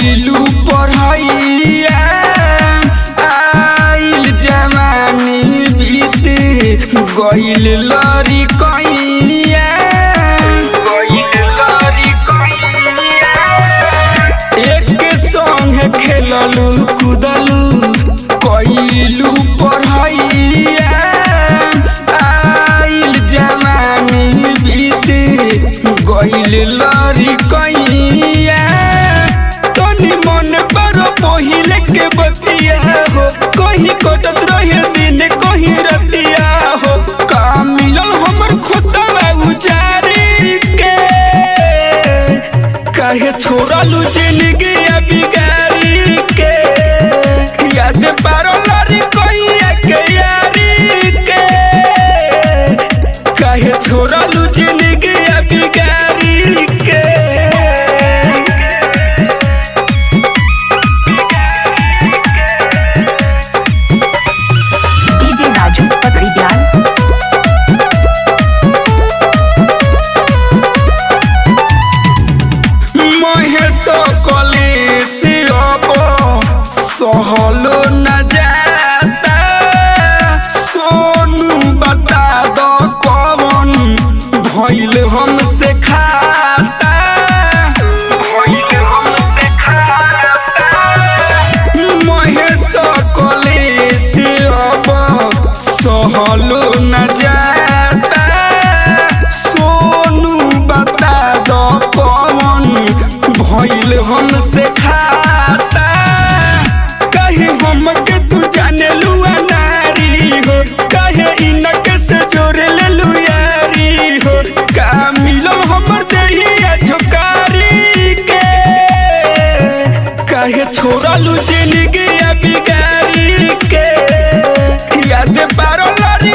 कइलू पढ़ाइया आइल जवानी बीते गइल लड़ी कइया एक संग खेललू कूदलू कइलू पढ़ाइया आइल जवानी बीते गइल लड़ी कइया तनी मन पर पहिले के बतिया हो कहीं कटत रहे दिन कहीं रतिया हो का मिलल हमर खोतवा उजारी के काहे छोड़लू जिंदगी बिगाड़ी के याद पारो लड़ी कइया के यारी के काहे छोड़लू जिंदगी बिगाड़ी के सहलो न जाता सोनू बता दो कौन भइल हमसे खाता महेश कलेश अब सहलो न जाता सोनू बता दो कौन भइल हमसे खाता हमके तू जाने लुआ नारी हो काहे इनके से जोड़े ले लू यारी हो का मिलो हमर देहिया झोकारी के काहे छोड़लू जिंदगी बिगाड़ी के याद पारो लड़ी